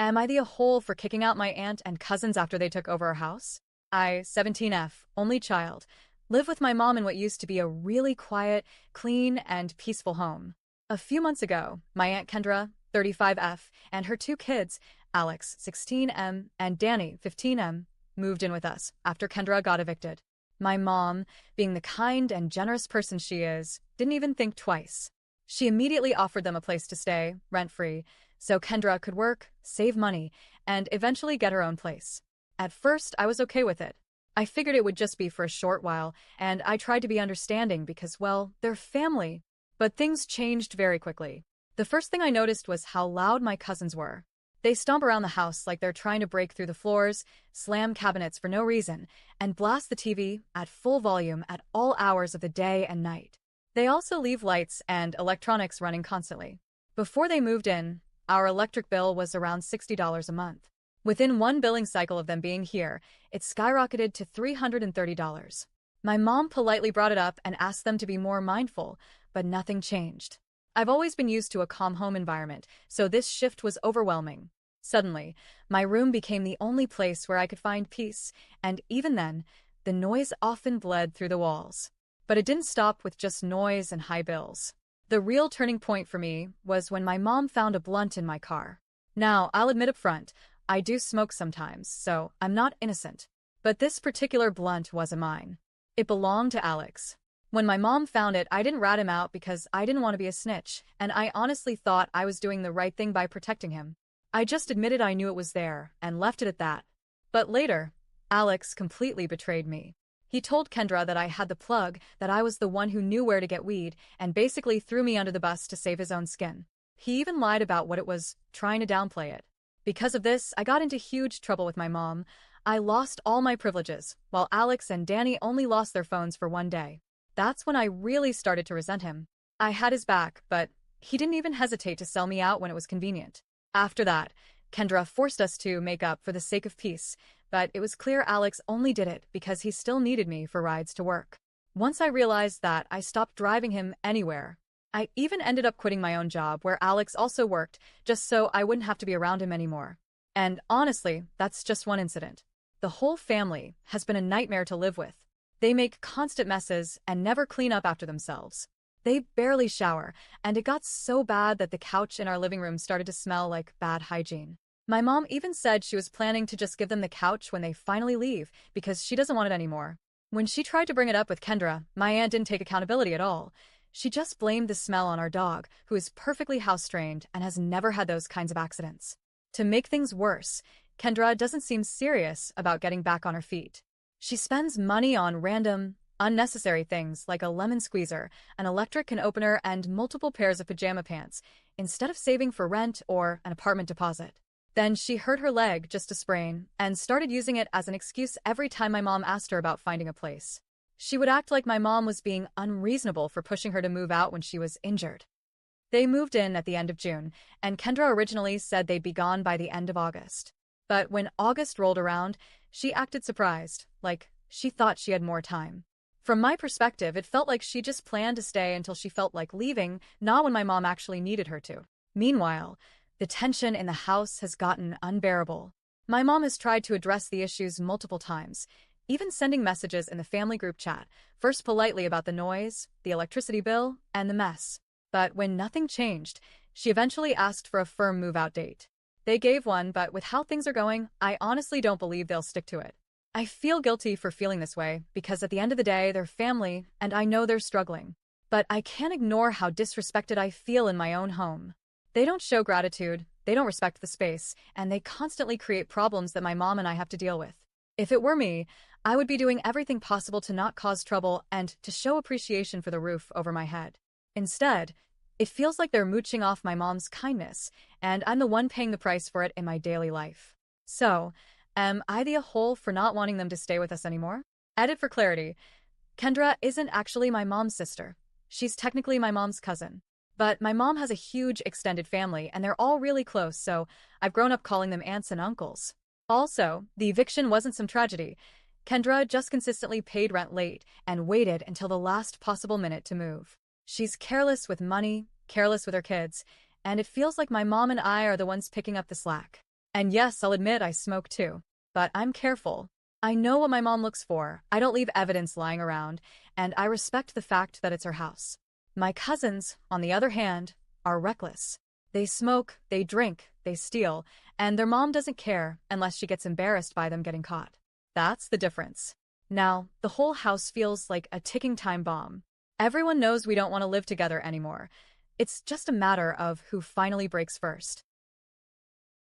Am I the a-hole for kicking out my aunt and cousins after they took over our house? I, 17F, only child, live with my mom in what used to be a really quiet, clean, and peaceful home. A few months ago, my Aunt Kendra, 35F, and her two kids, Alex, 16M, and Danny, 15M, moved in with us after Kendra got evicted. My mom, being the kind and generous person she is, didn't even think twice. She immediately offered them a place to stay, rent-free, so Kendra could work, save money, and eventually get her own place. At first, I was okay with it. I figured it would just be for a short while, and I tried to be understanding because, well, they're family. But things changed very quickly. The first thing I noticed was how loud my cousins were. They stomp around the house like they're trying to break through the floors, slam cabinets for no reason, and blast the TV at full volume at all hours of the day and night. They also leave lights and electronics running constantly. Before they moved in, our electric bill was around $60 a month. Within one billing cycle of them being here, it skyrocketed to $330. My mom politely brought it up and asked them to be more mindful, but nothing changed. I've always been used to a calm home environment, so this shift was overwhelming. Suddenly, my room became the only place where I could find peace, and even then, the noise often bled through the walls. But it didn't stop with just noise and high bills. The real turning point for me was when my mom found a blunt in my car. Now, I'll admit up front, I do smoke sometimes, so I'm not innocent. But this particular blunt wasn't mine. It belonged to Alex. When my mom found it, I didn't rat him out because I didn't want to be a snitch, and I honestly thought I was doing the right thing by protecting him. I just admitted I knew it was there, and left it at that. But later, Alex completely betrayed me. He told Kendra that I had the plug, that I was the one who knew where to get weed, and basically threw me under the bus to save his own skin. He even lied about what it was, trying to downplay it. Because of this, I got into huge trouble with my mom. I lost all my privileges, while Alex and Danny only lost their phones for one day. That's when I really started to resent him. I had his back, but he didn't even hesitate to sell me out when it was convenient. After that, Kendra forced us to make up for the sake of peace, but it was clear Alex only did it because he still needed me for rides to work. Once I realized that, I stopped driving him anywhere. I even ended up quitting my own job where Alex also worked, just so I wouldn't have to be around him anymore. And honestly, that's just one incident. The whole family has been a nightmare to live with. They make constant messes and never clean up after themselves. They barely shower, and it got so bad that the couch in our living room started to smell like bad hygiene. My mom even said she was planning to just give them the couch when they finally leave because she doesn't want it anymore. When she tried to bring it up with Kendra, my aunt didn't take accountability at all. She just blamed the smell on our dog, who is perfectly house-trained and has never had those kinds of accidents. To make things worse, Kendra doesn't seem serious about getting back on her feet. She spends money on random, unnecessary things like a lemon squeezer, an electric can opener, and multiple pairs of pajama pants, instead of saving for rent or an apartment deposit. Then she hurt her leg, just a sprain, and started using it as an excuse every time my mom asked her about finding a place. She would act like my mom was being unreasonable for pushing her to move out when she was injured. They moved in at the end of June, and Kendra originally said they'd be gone by the end of August. But when August rolled around, she acted surprised, like she thought she had more time. From my perspective, it felt like she just planned to stay until she felt like leaving, not when my mom actually needed her to. Meanwhile, the tension in the house has gotten unbearable. My mom has tried to address the issues multiple times, even sending messages in the family group chat, first politely about the noise, the electricity bill, and the mess. But when nothing changed, she eventually asked for a firm move-out date. They gave one, but with how things are going, I honestly don't believe they'll stick to it. I feel guilty for feeling this way, because at the end of the day, they're family, and I know they're struggling. But I can't ignore how disrespected I feel in my own home. They don't show gratitude, they don't respect the space, and they constantly create problems that my mom and I have to deal with. If it were me, I would be doing everything possible to not cause trouble and to show appreciation for the roof over my head. Instead, it feels like they're mooching off my mom's kindness, and I'm the one paying the price for it in my daily life. So, am I the a-hole for not wanting them to stay with us anymore? Added for clarity, Kendra isn't actually my mom's sister. She's technically my mom's cousin. But my mom has a huge extended family, and they're all really close, so I've grown up calling them aunts and uncles. Also, the eviction wasn't some tragedy. Kendra just consistently paid rent late and waited until the last possible minute to move. She's careless with money, careless with her kids, and it feels like my mom and I are the ones picking up the slack. And yes, I'll admit I smoke too. But I'm careful. I know what my mom looks for. I don't leave evidence lying around, and I respect the fact that it's her house. My cousins, on the other hand, are reckless. They smoke, they drink, they steal, and their mom doesn't care unless she gets embarrassed by them getting caught. That's the difference. Now, the whole house feels like a ticking time bomb. Everyone knows we don't want to live together anymore. It's just a matter of who finally breaks first.